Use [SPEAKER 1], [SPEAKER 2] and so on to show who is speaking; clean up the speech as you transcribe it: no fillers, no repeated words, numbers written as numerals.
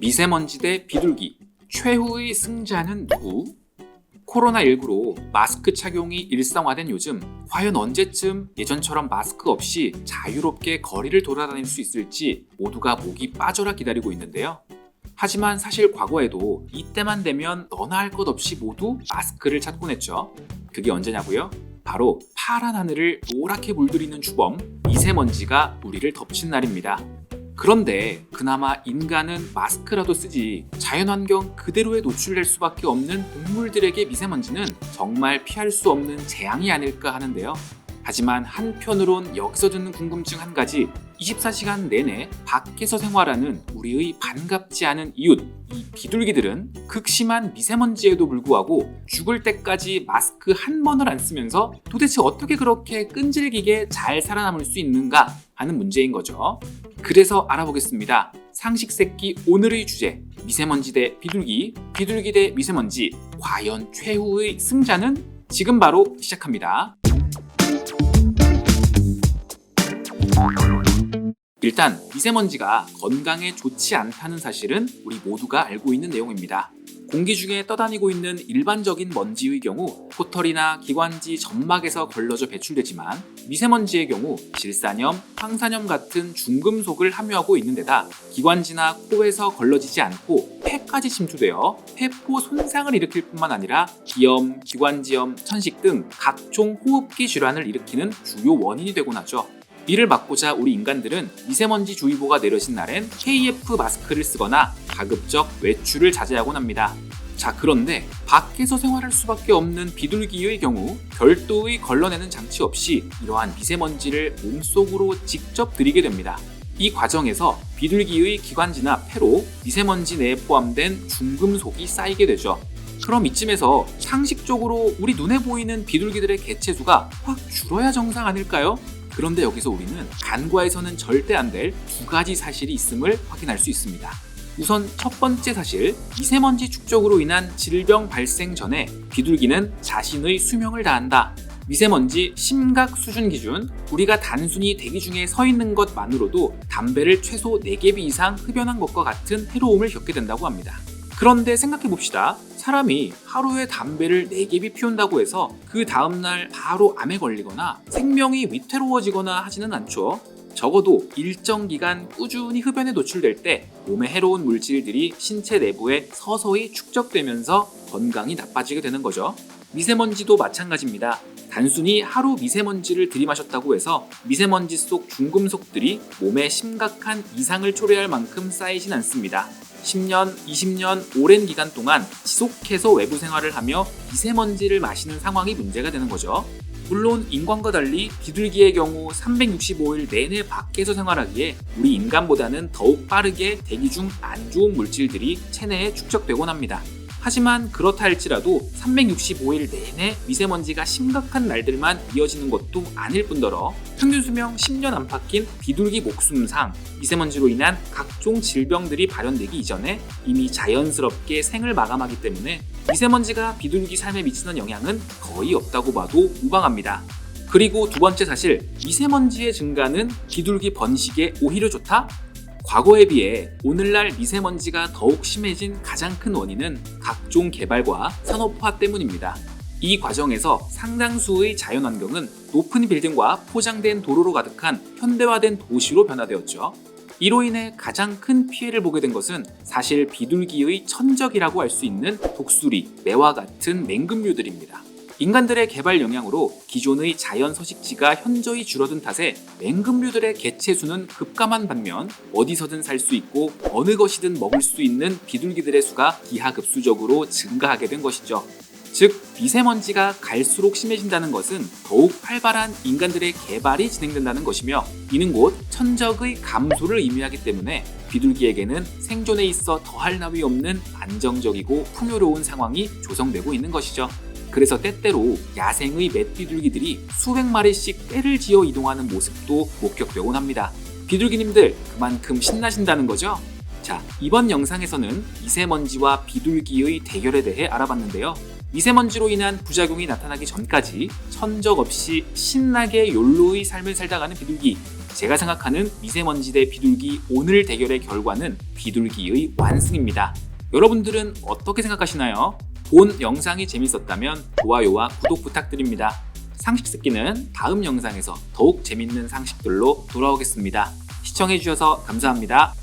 [SPEAKER 1] 미세먼지 대 비둘기, 최후의 승자는 누구? 코로나19로 마스크 착용이 일상화된 요즘, 과연 언제쯤 예전처럼 마스크 없이 자유롭게 거리를 돌아다닐 수 있을지 모두가 목이 빠져라 기다리고 있는데요. 하지만 사실 과거에도 이때만 되면 너나 할 것 없이 모두 마스크를 찾곤 했죠. 그게 언제냐고요? 바로 파란 하늘을 노랗게 물들이는 주범, 미세먼지가 우리를 덮친 날입니다. 그런데 그나마 인간은 마스크라도 쓰지 자연환경 그대로에 노출될 수밖에 없는 동물들에게 미세먼지는 정말 피할 수 없는 재앙이 아닐까 하는데요. 하지만 한편으론 여기서 드는 궁금증 한 가지, 24시간 내내 밖에서 생활하는 우리의 반갑지 않은 이웃, 이 비둘기들은 극심한 미세먼지에도 불구하고 죽을 때까지 마스크 한 번을 안 쓰면서 도대체 어떻게 그렇게 끈질기게 잘 살아남을 수 있는가 하는 문제인 거죠. 그래서 알아보겠습니다. 상식새끼 오늘의 주제, 미세먼지 대 비둘기, 비둘기 대 미세먼지, 과연 최후의 승자는? 지금 바로 시작합니다. 일단 미세먼지가 건강에 좋지 않다는 사실은 우리 모두가 알고 있는 내용입니다. 공기 중에 떠다니고 있는 일반적인 먼지의 경우 코털이나 기관지 점막에서 걸러져 배출되지만, 미세먼지의 경우 질산염, 황산염 같은 중금속을 함유하고 있는 데다 기관지나 코에서 걸러지지 않고 폐까지 침투되어 폐포 손상을 일으킬 뿐만 아니라 기염, 기관지염, 천식 등 각종 호흡기 질환을 일으키는 주요 원인이 되곤 하죠. 이를 막고자 우리 인간들은 미세먼지 주의보가 내려진 날엔 KF 마스크를 쓰거나 가급적 외출을 자제하곤 합니다. 자, 그런데 밖에서 생활할 수밖에 없는 비둘기의 경우 별도의 걸러내는 장치 없이 이러한 미세먼지를 몸속으로 직접 들이게 됩니다. 이 과정에서 비둘기의 기관지나 폐로 미세먼지 내에 포함된 중금속이 쌓이게 되죠. 그럼 이쯤에서 상식적으로 우리 눈에 보이는 비둘기들의 개체수가 확 줄어야 정상 아닐까요? 그런데 여기서 우리는 간과해서는 절대 안 될 두 가지 사실이 있음을 확인할 수 있습니다. 우선 첫 번째 사실, 미세먼지 축적으로 인한 질병 발생 전에 비둘기는 자신의 수명을 다한다. 미세먼지 심각 수준 기준, 우리가 단순히 대기 중에 서 있는 것만으로도 담배를 최소 4개비 이상 흡연한 것과 같은 해로움을 겪게 된다고 합니다. 그런데 생각해봅시다. 사람이 하루에 담배를 4개비 피운다고 해서 그 다음날 바로 암에 걸리거나 생명이 위태로워지거나 하지는 않죠. 적어도 일정 기간 꾸준히 흡연에 노출될 때 몸에 해로운 물질들이 신체 내부에 서서히 축적되면서 건강이 나빠지게 되는 거죠. 미세먼지도 마찬가지입니다. 단순히 하루 미세먼지를 들이마셨다고 해서 미세먼지 속 중금속들이 몸에 심각한 이상을 초래할 만큼 쌓이진 않습니다. 10년, 20년 오랜 기간 동안 지속해서 외부 생활을 하며 미세먼지를 마시는 상황이 문제가 되는 거죠. 물론 인간과 달리 비둘기의 경우 365일 내내 밖에서 생활하기에 우리 인간보다는 더욱 빠르게 대기 중 안 좋은 물질들이 체내에 축적되곤 합니다. 하지만 그렇다 할지라도 365일 내내 미세먼지가 심각한 날들만 이어지는 것도 아닐 뿐더러 평균 수명 10년 안팎인 비둘기 목숨상 미세먼지로 인한 각종 질병들이 발현되기 이전에 이미 자연스럽게 생을 마감하기 때문에 미세먼지가 비둘기 삶에 미치는 영향은 거의 없다고 봐도 무방합니다. 그리고 두 번째 사실, 미세먼지의 증가는 비둘기 번식에 오히려 좋다? 과거에 비해 오늘날 미세먼지가 더욱 심해진 가장 큰 원인은 각종 개발과 산업화 때문입니다. 이 과정에서 상당수의 자연환경은 높은 빌딩과 포장된 도로로 가득한 현대화된 도시로 변화되었죠. 이로 인해 가장 큰 피해를 보게 된 것은 사실 비둘기의 천적이라고 할 수 있는 독수리, 매와 같은 맹금류들입니다. 인간들의 개발 영향으로 기존의 자연 서식지가 현저히 줄어든 탓에 맹금류들의 개체수는 급감한 반면 어디서든 살 수 있고 어느 것이든 먹을 수 있는 비둘기들의 수가 기하급수적으로 증가하게 된 것이죠. 즉, 미세먼지가 갈수록 심해진다는 것은 더욱 활발한 인간들의 개발이 진행된다는 것이며, 이는 곧 천적의 감소를 의미하기 때문에 비둘기에게는 생존에 있어 더할 나위 없는 안정적이고 풍요로운 상황이 조성되고 있는 것이죠. 그래서 때때로 야생의 맷비둘기들이 수백 마리씩 떼를 지어 이동하는 모습도 목격되곤 합니다. 비둘기님들, 그만큼 신나신다는 거죠? 자, 이번 영상에서는 미세먼지와 비둘기의 대결에 대해 알아봤는데요. 미세먼지로 인한 부작용이 나타나기 전까지 천적 없이 신나게 욜로의 삶을 살다 가는 비둘기. 제가 생각하는 미세먼지 대 비둘기 오늘 대결의 결과는 비둘기의 완승입니다. 여러분들은 어떻게 생각하시나요? 본 영상이 재밌었다면 좋아요와 구독 부탁드립니다. 상식습기는 다음 영상에서 더욱 재밌는 상식들로 돌아오겠습니다. 시청해주셔서 감사합니다.